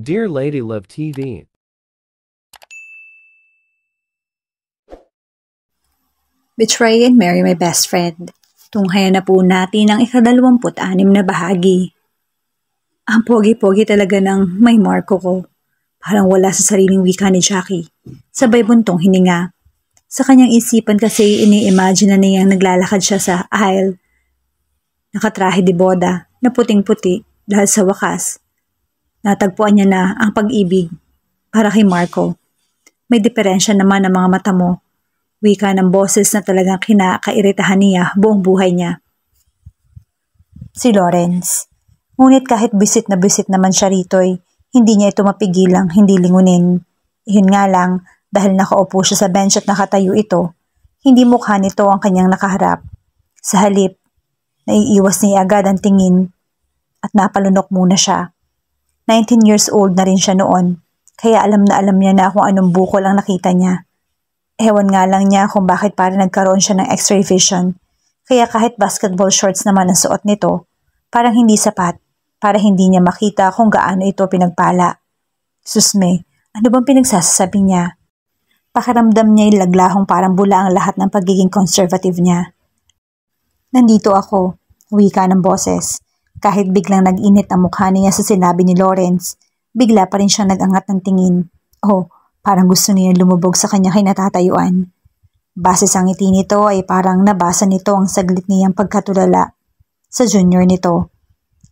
Dear Lady Love TV. Betray and Marry My Best Friend. Tunghayan na po natin ang ika-26 na bahagi. Ang pogi-pogi talaga ng may Marco ko. Parang wala sa sariling wika ni Jackie. Sabay buntong hininga. Sa kanyang isipan kasi ini-imagine na niyang naglalakad siya sa aisle. Nakatrahe de boda na puting-puti dahil sa wakas. Natagpuan niya na ang pag-ibig para kay Marco. May diferensya naman ang mga mata mo. Wika ng boses na talagang kinakairitahan niya buong buhay niya. Si Lawrence. Ngunit kahit bisit na bisit naman siya rito'y, hindi niya ito mapigilang hindi lingunin. Iyon nga lang, dahil nakaupo siya sa bench at nakatayo ito, hindi mukha nito ang kanyang nakaharap. Sa halip, naiiwas niya agad ang tingin at napalunok muna siya. 19 years old na rin siya noon, kaya alam niya na kung anong bukol ang nakita niya. Ewan nga lang niya kung bakit para nagkaroon siya ng x-ray vision. Kaya kahit basketball shorts naman ang suot nito, parang hindi sapat para hindi niya makita kung gaano ito pinagpala. Susme, ano bang pinagsasabi niya? Pakiramdam niya yung laglahong parang bula ang lahat ng pagiging conservative niya. Nandito ako, wika ng boses. Kahit biglang nag-init ang mukha niya sa sinabi ni Lawrence, bigla pa rin siyang nag-angat ng tingin. Oh, parang gusto niya lumubog sa kanyang kinatatayuan. Base sa ngiti nito ay parang nabasa nito ang saglit niyang pagkatulala sa junior nito.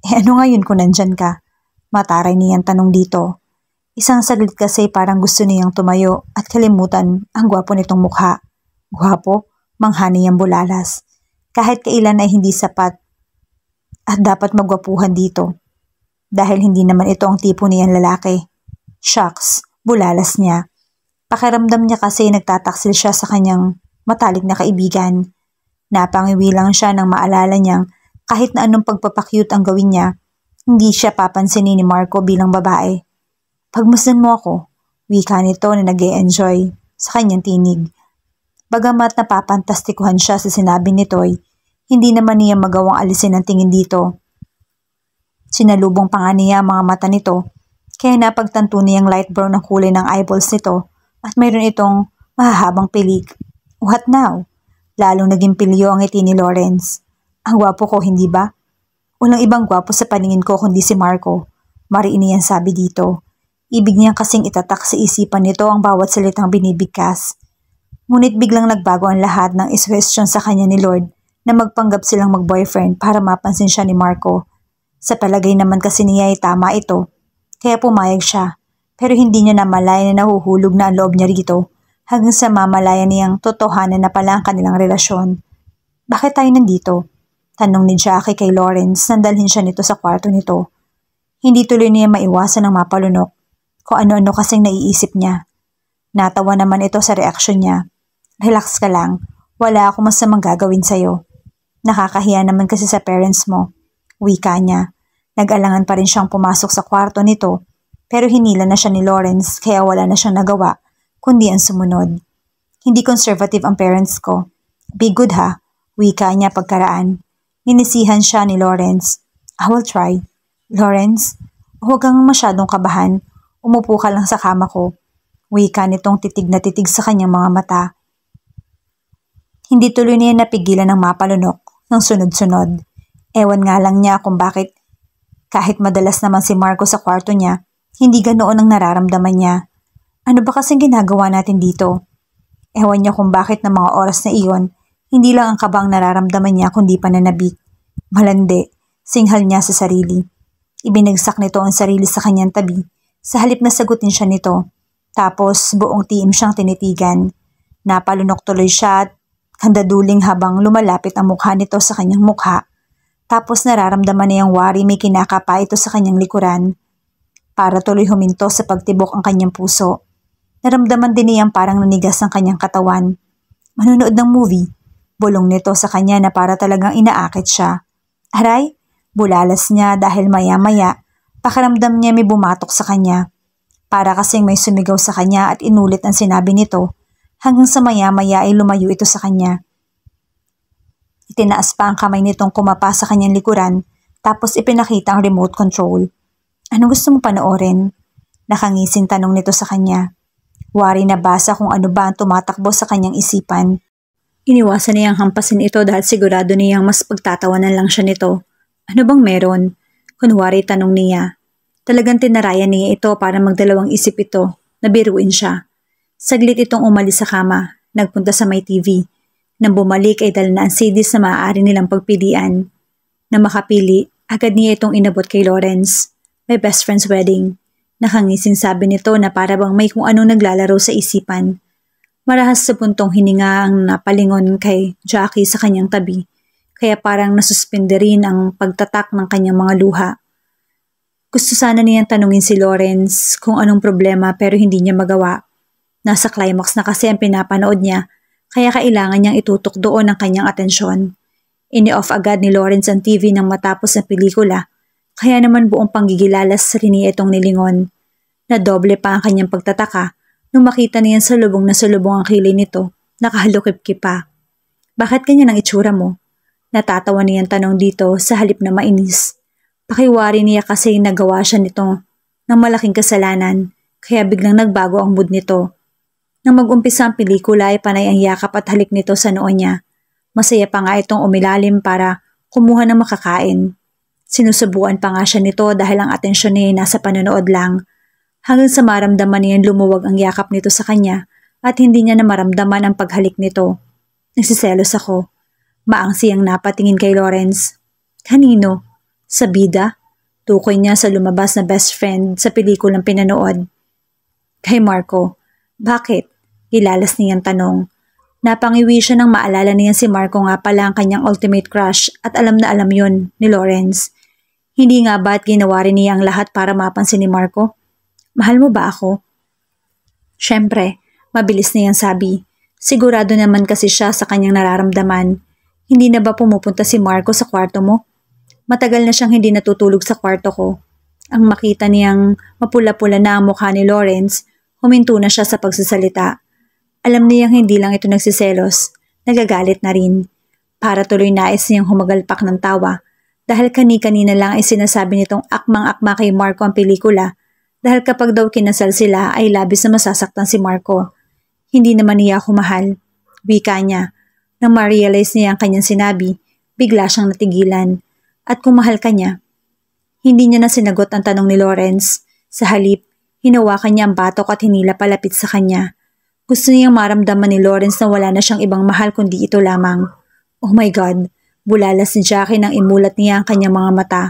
Ano ngayon kung nandyan ka? Mataray niyang tanong dito. Isang saglit kasi parang gusto niyang tumayo at kalimutan ang gwapo nitong mukha. Gwapo? Mangha niyang bulalas. Kahit kailan ay hindi sapat at dapat magwapuhan dito. Dahil hindi naman ito ang tipo niyang lalaki. Shucks, bulalas niya. Pakiramdam niya kasi nagtataksil siya sa kanyang matalik na kaibigan. Napangiwi lang siya nang maalala niyang kahit na anong pagpapakyut ang gawin niya, hindi siya papansinin ni Marco bilang babae. Pagmasdan mo ako, wika nito na nag-e-enjoy sa kanyang tinig. Bagamat napapantastikuhan siya sa sinabi nito'y, hindi naman niya magawang alisin ang tingin dito. Sinalubong pa nga niya ang mga mata nito, kaya napagtanto niyang light brown ang kulay ng eyeballs nito at mayroon itong mahahabang pilik. What now? Lalong naging pilyo ang ngiti ni Lawrence. Ang gwapo ko, hindi ba? Walang ibang gwapo sa paningin ko kundi si Marco. Mariin niyang sabi dito. Ibig niyang kasing itatak sa isipan nito ang bawat salitang binibigkas. Ngunit biglang nagbago ang lahat ng iswestiyon sa kanya ni Lord na magpanggap silang mag-boyfriend para mapansin siya ni Marco. Sa palagay naman kasi niya ay tama ito. Kaya pumayag siya. Pero hindi niya namalaya na nahuhulog na ang loob niya rito hanggang sa mamalaya niyang totohanan na pala ang kanilang relasyon. Bakit tayo nandito? Tanong ni Jackie kay Lawrence nang dalhin siya nito sa kwarto nito. Hindi tuloy niya maiwasan ang mapalunok kung ano-ano kasing naiisip niya. Natawa naman ito sa reaksyon niya. Relax ka lang, wala akong masamang gagawin sa'yo. Nakakahiya naman kasi sa parents mo. Wika niya. Nag-alangan pa rin siyang pumasok sa kwarto nito pero hinila na siya ni Lawrence kaya wala na siyang nagawa kundi ang sumunod. Hindi conservative ang parents ko. Be good ha, wika niya pagkaraan. Ninisihan siya ni Lawrence. I will try. Lawrence, huwag kang masyadong kabahan. Umupo ka lang sa kama ko. Wika nitong titig na titig sa kanyang mga mata. Hindi tuloy niya napigilan ng mapalunok ng sunod-sunod. Ewan nga lang niya kung bakit kahit madalas naman si Marco sa kwarto niya, hindi ganoon ang nararamdaman niya. Ano ba kasing ginagawa natin dito? Ewan niya kung bakit ng mga oras na iyon, hindi lang ang kabang nararamdaman niya kundi pananabik. Malandi, singhal niya sa sarili. Ibinagsak nito ang sarili sa kanyang tabi, sa halip na sagutin siya nito. Tapos buong tiim siyang tinitigan. Napalunok tuloy siya at kandaduling habang lumalapit ang mukha nito sa kanyang mukha. Tapos nararamdaman niyang wari may kinakapa ito sa kanyang likuran. Para tuloy huminto sa pagtibok ang kanyang puso. Naramdaman din niyang parang nanigas ang kanyang katawan. Manunood ng movie. Bulong nito sa kanya na para talagang inaakit siya. Aray, bulalas niya dahil maya-maya, pakiramdam niya may bumatok sa kanya. Para kasing may sumigaw sa kanya at inulit ang sinabi nito hanggang sa maya-maya ay lumayo ito sa kanya. Itinaas pa ang kamay nitong kumapa sa kanyang likuran tapos ipinakita ang remote control. Ano gusto mo panoorin? Nakangising tanong nito sa kanya. Wari na basa kung ano ba ang tumatakbo sa kanyang isipan. Iniwasan niyang hampasin ito dahil sigurado niyang mas pagtatawanan lang siya nito. Ano bang meron? Kunwari tanong niya. Talagang tinarayan niya ito para magdalawang isip ito, nabiruin siya. Saglit itong umalis sa kama, nagpunta sa may TV. Nang bumalik ay dala na ang CDs na maaari nilang pagpilian. Nang makapili, agad niya itong inabot kay Lawrence. My best friend's wedding. Nakangising sabi nito na para bang may kung anong naglalaro sa isipan. Marahas sa puntong hininga ang napalingon kay Jackie sa kanyang tabi, kaya parang nasuspinde rin ang pagtatak ng kanyang mga luha. Gusto sana niyang tanungin si Lawrence kung anong problema pero hindi niya magawa. Nasa climax na kasi ang pinapanood niya, kaya kailangan niyang itutok doon ang kanyang atensyon. Ini-off agad ni Lawrence ang TV nang matapos ang pelikula, kaya naman buong panggigilalas rin niya itong nilingon. Nadoble pa ang kanyang pagtataka nung makita niya sa lubong na salubong ang kilay nito, nakahalukip-kip pa. Bakit ganyan ang itsura mo? Natatawa niyang tanong dito sa halip na mainis. Pakiwari niya kasi nagawa siya nito ng malaking kasalanan, kaya biglang nagbago ang mood nito. Nang mag-umpisa ang pelikula ay panay ang yakap at halik nito sa noo niya. Masaya pa nga itong umilalim para kumuha ng makakain. Sinusubuan pa nga siya nito dahil ang atensyon niya ay nasa panonood lang. Hanggang sa maramdaman niya lumuwag ang yakap nito sa kanya at hindi niya na maramdaman ang paghalik nito. Nagsiselos ako. Maangsi ang napatingin kay Lawrence. Kanino? Sa bida? Tukoy niya sa lumabas na best friend sa pelikulang pinanood. Kay Marco. Bakit? Ilalas niyang tanong. Napangiwi siya nang maalala niya si Marco nga pala ang kanyang ultimate crush at alam na alam yon ni Lawrence. Hindi nga ba't ginawa rin niya ang lahat para mapansin ni Marco? Mahal mo ba ako? Siyempre, mabilis niyang sabi. Sigurado naman kasi siya sa kanyang nararamdaman. Hindi na ba pumupunta si Marco sa kwarto mo? Matagal na siyang hindi natutulog sa kwarto ko. Ang makita niyang mapula-pula na ang mukha ni Lawrence, huminto na siya sa pagsasalita. Alam niyang hindi lang ito nagsiselos, nagagalit na rin. Para tuloy nais niyang humagalpak ng tawa dahil kani-kanina lang ay sinasabi nitong akmang-akma kay Marco ang pelikula. Dahil kapag daw kinasal sila ay labis na masasaktan si Marco. Hindi naman niya ako mahal. Wika niya. Nang ma-realize niya ang kanyang sinabi, bigla siyang natigilan. At kung mahal ka niya, hindi niya na sinagot ang tanong ni Lawrence. Sa halip, hinawakan niya ang batok at hinila palapit sa kanya. Gusto niyang maramdaman ni Lawrence na wala na siyang ibang mahal kundi ito lamang. Oh my God! Bulalas ni Jackie nang imulat niya ang kanyang mga mata.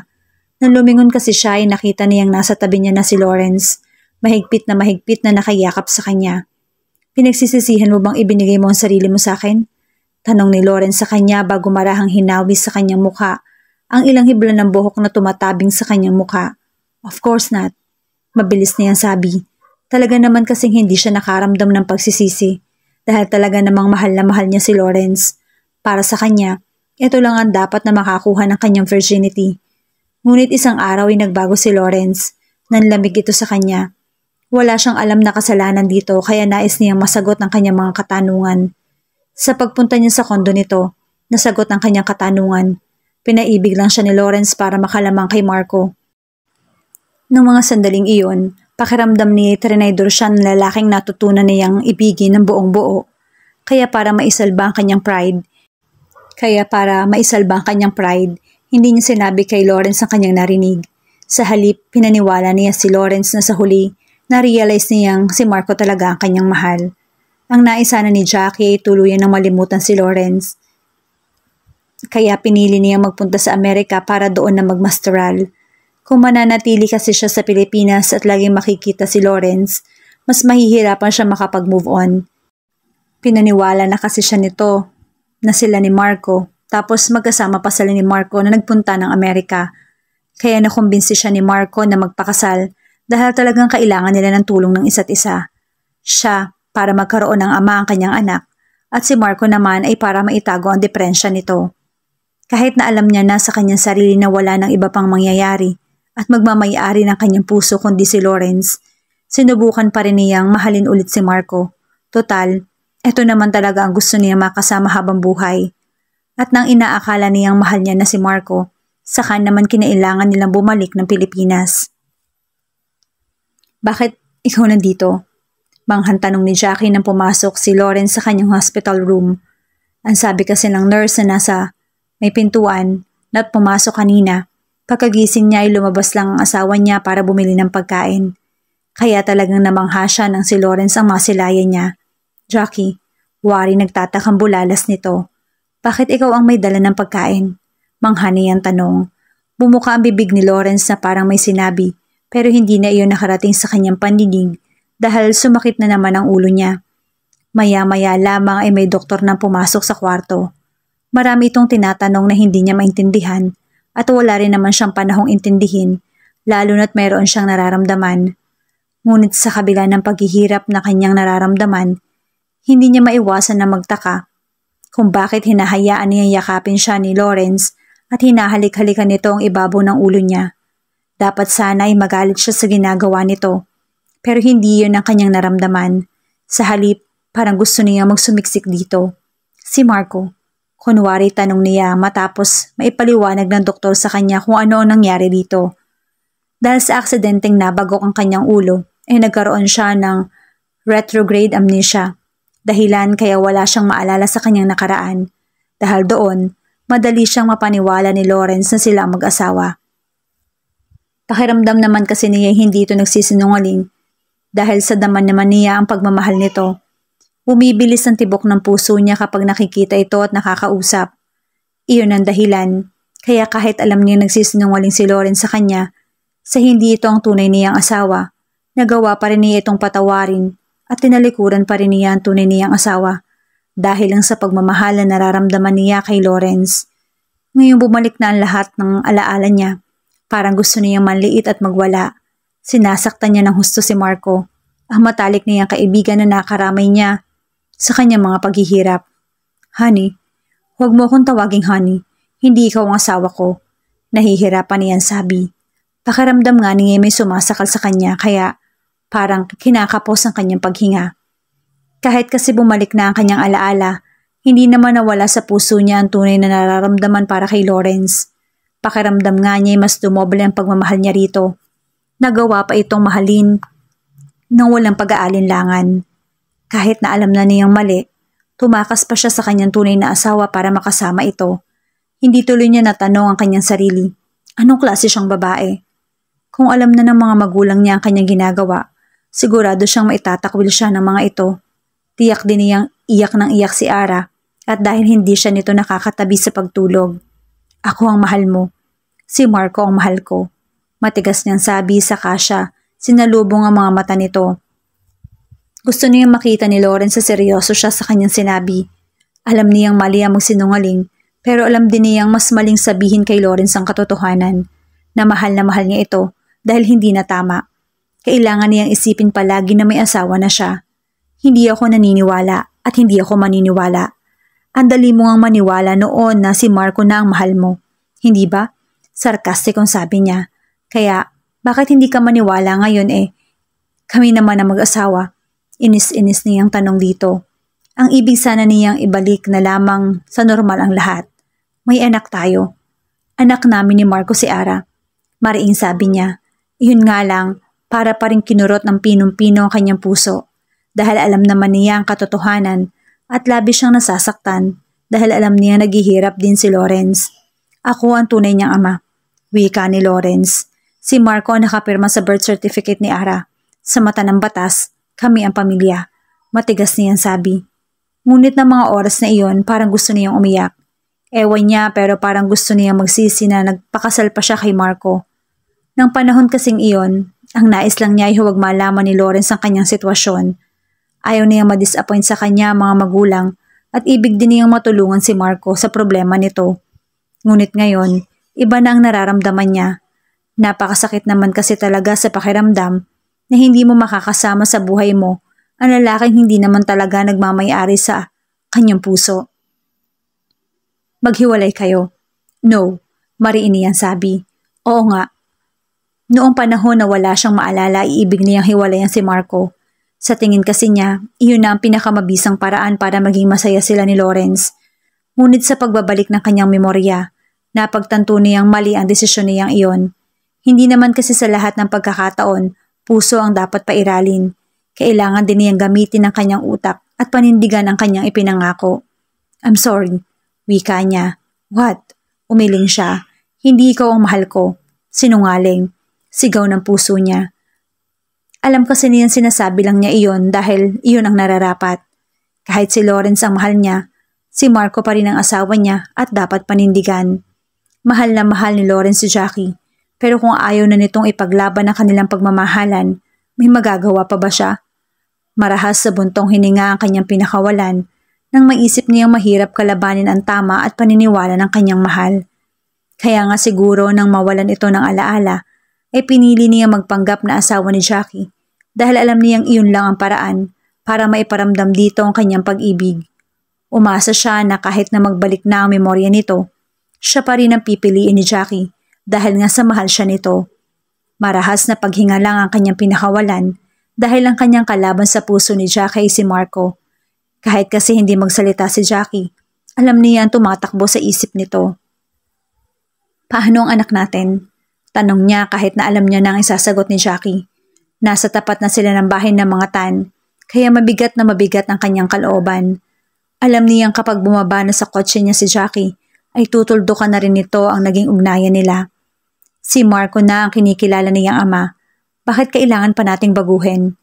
Nang lumingon kasi siya ay nakita niyang nasa tabi niya na si Lawrence. Mahigpit na nakayakap sa kanya. Pinagsisisihan mo bang ibinigay mo ang sarili mo sa akin? Tanong ni Lawrence sa kanya bago marahang hinawis sa kanyang mukha ang ilang hibla ng buhok na tumatabing sa kanyang mukha. Of course not. Mabilis niyang sabi. Talaga naman kasing hindi siya nakaramdam ng pagsisisi dahil talaga namang mahal na mahal niya si Lawrence. Para sa kanya, ito lang ang dapat na makakuha ng kanyang virginity. Ngunit isang araw ay nagbago si Lawrence. Nanlamig ito sa kanya. Wala siyang alam na kasalanan dito kaya nais niyang masagot ang kanyang mga katanungan. Sa pagpunta niya sa kondo nito, nasagot ang kanyang katanungan. Pinaibig lang siya ni Lawrence para makalamang kay Marco. Nang mga sandaling iyon, pakiramdam ni Trinidor siya ng lalaking natutunan niyang ibigin ng buong buo. Kaya para maisalba ang kanyang pride, hindi niya sinabi kay Lawrence ang kanyang narinig. Sa halip, pinaniwala niya si Lawrence na sa huli, na-realize niyang si Marco talaga ang kanyang mahal. Ang nais sana ni Jackie ay tuluyan ng malimutan si Lawrence. Kaya pinili niyang magpunta sa Amerika para doon na magmasteral. Kung mananatili kasi siya sa Pilipinas at laging makikita si Lawrence, mas mahihirapan siya makapag-move on. Pinaniwala na kasi siya nito na sila ni Marco. Tapos magkasama pa sila ni Marco na nagpunta ng Amerika. Kaya nakumbinsi siya ni Marco na magpakasal dahil talagang kailangan nila ng tulong ng isa't isa. Siya para magkaroon ng ama ang kanyang anak at si Marco naman ay para maitago ang depresya nito. Kahit na alam niya na sa kanyang sarili na wala ng iba pang mangyayari at magmamayari ng kanyang puso kundi si Lawrence, sinubukan pa rin niyang mahalin ulit si Marco. Total, ito naman talaga ang gusto niya makasama habang buhay. At nang inaakala niyang mahal niya na si Marco, saka naman kinailangan nilang bumalik ng Pilipinas. Bakit ikaw nandito? Manghang tanong ni Jackie nang pumasok si Lawrence sa kanyang hospital room. Ang sabi kasi ng nurse na nasa may pintuan na pumasok kanina. Pagkagising niya ay lumabas lang ang asawa niya para bumili ng pagkain. Kaya talagang namangha siya nang si Lawrence ang masilayan niya. Jackie, wari nagtatakang bulalas nito. Bakit ikaw ang may dala ng pagkain? Mangha niyang tanong. Bumuka ang bibig ni Lawrence na parang may sinabi pero hindi na iyon nakarating sa kanyang pandinig dahil sumakit na naman ang ulo niya. Maya-maya lamang ay may doktor na pumasok sa kwarto. Marami itong tinatanong na hindi niya maintindihan at wala rin naman siyang panahong intindihin lalo na't mayroon siyang nararamdaman. Ngunit sa kabila ng paghihirap na kanyang nararamdaman, hindi niya maiwasan na magtaka kung bakit hinahayaan niyang yakapin siya ni Lawrence at hinahalik-halikan nito ang ibabaw ng ulo niya. Dapat sana ay magalit siya sa ginagawa nito, pero hindi yun ang kanyang naramdaman. Sa halip, parang gusto niya magsumiksik dito. Si Marco, kunwari tanong niya matapos maipaliwanag ng doktor sa kanya kung ano ang nangyari dito. Dahil sa aksidenteng nabagok ang kanyang ulo, ay nagkaroon siya ng retrograde amnesia. Dahilan kaya wala siyang maalala sa kanyang nakaraan. Dahil doon, madali siyang mapaniwala ni Lawrence na sila ang mag-asawa. Pakiramdam naman kasi niya hindi ito nagsisinungaling dahil sa daman naman niya ang pagmamahal nito. Bumibilis ang tibok ng puso niya kapag nakikita ito at nakakausap. Iyon ang dahilan, kaya kahit alam niya nagsisinungaling si Lawrence sa kanya, sa hindi ito ang tunay niyang asawa, nagawa pa rin niya itong patawarin at tinalikuran pa rin niya ang tunay niyang asawa dahil lang sa pagmamahal na nararamdaman niya kay Lawrence. Ngayong bumalik na ang lahat ng alaala niya, parang gusto niyang manliit at magwala. Sinasaktan niya ng husto si Marco, ang matalik niyang kaibigan na nakaramay niya sa kanyang mga paghihirap. Honey, huwag mo akong tawaging honey. Hindi ikaw ang asawa ko. Nahihirapan niyan sabi. Pakiramdam nga niya may sumasakal sa kanya kaya parang kinakapos ang kanyang paghinga. Kahit kasi bumalik na ang kanyang alaala, hindi naman nawala sa puso niya ang tunay na nararamdaman para kay Lawrence. Pakiramdam nga niya mas dumoble ang pagmamahal niya rito. Nagawa pa itong mahalin nang walang pag-aalinlangan. Kahit na alam na niyang mali, tumakas pa siya sa kanyang tunay na asawa para makasama ito. Hindi tuloy niya natanong ang kanyang sarili. Anong klase siyang babae? Kung alam na ng mga magulang niya ang kanyang ginagawa, sigurado siyang maitatakwil siya ng mga ito. Tiyak din niyang iyak ng iyak si Ara at dahil hindi siya nito nakakatabi sa pagtulog. Ako ang mahal mo. Si Marco ang mahal ko. Matigas niyang sabi sa kasya, sinalubong ang mga mata nito. Gusto niyang makita ni Lawrence sa seryoso siya sa kanyang sinabi. Alam niyang mali ang magsinungaling, pero alam din niyang mas maling sabihin kay Lawrence ang katotohanan, na mahal niya ito dahil hindi na tama. Kailangan niyang isipin palagi na may asawa na siya. Hindi ako naniniwala at hindi ako maniniwala. Ang dali mo ngang maniwala noon na si Marco na ang mahal mo. Hindi ba? Sarcastic ang sabi niya. Kaya, bakit hindi ka maniwala ngayon Kami naman ang mag-asawa. Inis-inis niyang tanong dito. Ang ibig sana niyang ibalik na lamang sa normal ang lahat. May anak tayo. Anak namin ni Marco si Ara. Mariing sabi niya. Iyon nga lang, para pa rin kinurot ng pinong-pino ang kanyang puso. Dahil alam naman niya ang katotohanan at labis siyang nasasaktan dahil alam niya naghihirap din si Lawrence. Ako ang tunay niyang ama. Wika ni Lawrence. Si Marco ang nakapirma sa birth certificate ni Ara. Sa mata ng batas, kami ang pamilya. Matigas niyang sabi. Ngunit ng mga oras na iyon parang gusto niyang umiyak. Ewan niya pero parang gusto niyang magsisi na nagpakasal pa siya kay Marco. Nang panahon kasing iyon, ang nais lang niya ay huwag malaman ni Lawrence ang kanyang sitwasyon. Ayaw niyang ma-disappoint sa kanya mga magulang at ibig din niyang matulungan si Marco sa problema nito. Ngunit ngayon, iba na ang nararamdaman niya. Napakasakit naman kasi talaga sa pakiramdam na hindi mo makakasama sa buhay mo ang lalaking hindi naman talaga nagmamay-ari sa kanyang puso. Maghiwalay kayo. No, mariin niyang sabi. Oo nga. Noong panahon na wala siyang maalala, iibig niyang hiwalayan si Marco. Sa tingin kasi niya, iyon na ang pinakamabisang paraan para maging masaya sila ni Lawrence. Ngunit sa pagbabalik ng kanyang memorya, napagtanto niyang mali ang desisyon niyang iyon. Hindi naman kasi sa lahat ng pagkakataon, Puso ang dapat pairalin. Kailangan din niyang gamitin ang kanyang utak at panindigan ang kanyang ipinangako. I'm sorry, wika niya. What? Umiling siya. Hindi ikaw ang mahal ko. Sinungaling. Sigaw ng puso niya. Alam kasi niyang sinasabi lang niya iyon dahil iyon ang nararapat. Kahit si Lawrence ang mahal niya, si Marco pa rin ang asawa niya at dapat panindigan. Mahal na mahal ni Lawrence si Jackie. Pero kung ayaw na nitong ipaglaban ang kanilang pagmamahalan, may magagawa pa ba siya? Marahas sa buntong hininga ang kanyang pinakawalan nang maisip niyang mahirap kalabanin ang tama at paniniwala ng kanyang mahal. Kaya nga siguro nang mawalan ito ng alaala, ay pinili niya magpanggap na asawa ni Jackie dahil alam niyang iyon lang ang paraan para maiparamdam dito ang kanyang pag-ibig. Umasa siya na kahit na magbalik na ang memorya nito, siya pa rin ang pipiliin ni Jackie dahil nga sa mahal siya nito. Marahas na paghinga lang ang kanyang pinakawalan dahil ang kanyang kalaban sa puso ni Jackie ay si Marco. Kahit kasi hindi magsalita si Jackie, alam niya ang tumatakbo sa isip nito. Paano ang anak natin? Tanong niya kahit na alam niya na ang isasagot ni Jackie. Nasa tapat na sila ng bahay ng mga tan, kaya mabigat na mabigat ang kanyang kalooban. Alam niyang kapag bumaba na sa kotse niya si Jackie, ay tutuldukan na rin nito ang naging ugnayan nila. Si Marco na ang kinikilala niyang ama. Bakit kailangan pa nating baguhin?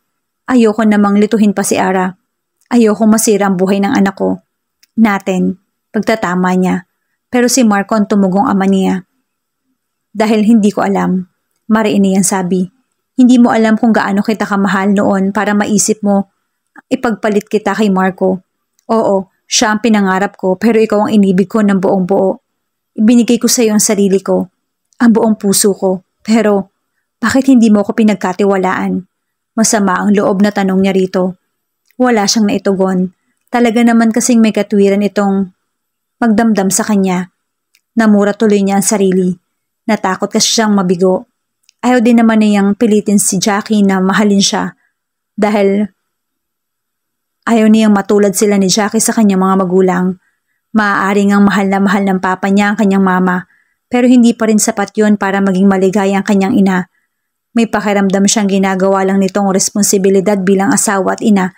Ayoko namang lituhin pa si Ara. Ayoko masira ang buhay ng anak ko. Natin, pagtatama niya. Pero si Marco ang tumugong ama niya. Dahil hindi ko alam, mariin niyang sabi. Hindi mo alam kung gaano kita kamahal noon para maisip mo, ipagpalit kita kay Marco. Oo, siya ang pinangarap ko pero ikaw ang inibig ko ng buong buo. Ibinigay ko sa iyo ang sarili ko, ang buong puso ko. Pero, bakit hindi mo ko pinagkatiwalaan? Masama ang loob na tanong niya rito. Wala siyang naitugon. Talaga naman kasing may katwiran itong magdamdam sa kanya. Namura tuloy niya ang sarili. Natakot kasi siyang mabigo. Ayaw din naman niyang pilitin si Jackie na mahalin siya dahil ayaw niyang matulad sila ni Jackie sa kanyang mga magulang. Maaaring ang mahal na mahal ng papa niya ang kanyang mama, pero hindi pa rin sapat yun para maging maligaya ang kanyang ina. May pakiramdam siyang ginagawa lang nitong responsibilidad bilang asawa at ina,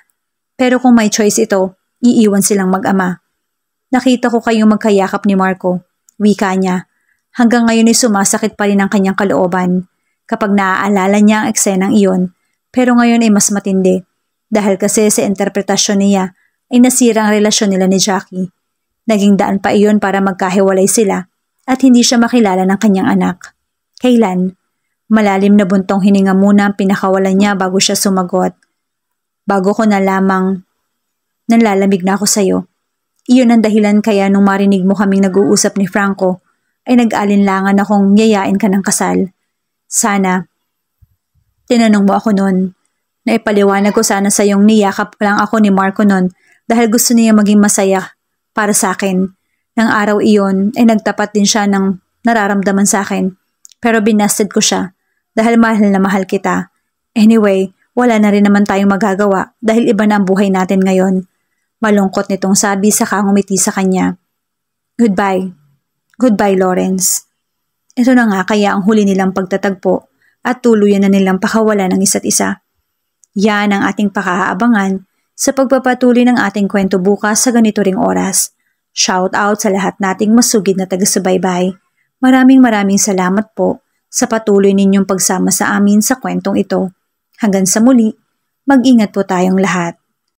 pero kung may choice ito, iiwan silang mag-ama. Nakita ko kayong magkayakap ni Marco, wika niya. Hanggang ngayon ay sumasakit pa rin ang kanyang kalooban kapag naaalala niya ang eksenang iyon, pero ngayon ay mas matindi. Dahil kasi sa interpretasyon niya ay nasira ang relasyon nila ni Jackie. Naging daan pa iyon para magkahiwalay sila at hindi siya makilala ng kanyang anak. Kailan? Malalim na buntong hininga muna ang pinakawalan niya bago siya sumagot. Bago ko na lamang, nanlalamig na ako sa'yo. Iyon ang dahilan kaya nung marinig mo kaming nag-uusap ni Franco, ay nag-alinlangan akong yayain ka ng kasal. Sana, tinanong mo ako noon. Naipaliwanag ko sana sa iyong niyakap lang ako ni Marco noon dahil gusto niya maging masaya para sa akin. Nang araw iyon ay nagtapat din siya ng nararamdaman sa akin. Pero binasted ko siya dahil mahal na mahal kita. Anyway, wala na rin naman tayong magagawa dahil iba na ang buhay natin ngayon. Malungkot nitong sabi saka ngumiti sa kanya. Goodbye. Goodbye, Lawrence. Ito na nga kaya ang huli nilang pagtatagpo at tuluyan na nilang pakawala ng isa't isa. Yan ang ating pakaabangan sa pagpapatuloy ng ating kwento bukas sa ganito ring oras. Shout out sa lahat nating masugid na taga-subaybay. Maraming salamat po sa patuloy ninyong pagsama sa amin sa kwentong ito. Hanggang sa muli, mag-ingat po tayong lahat.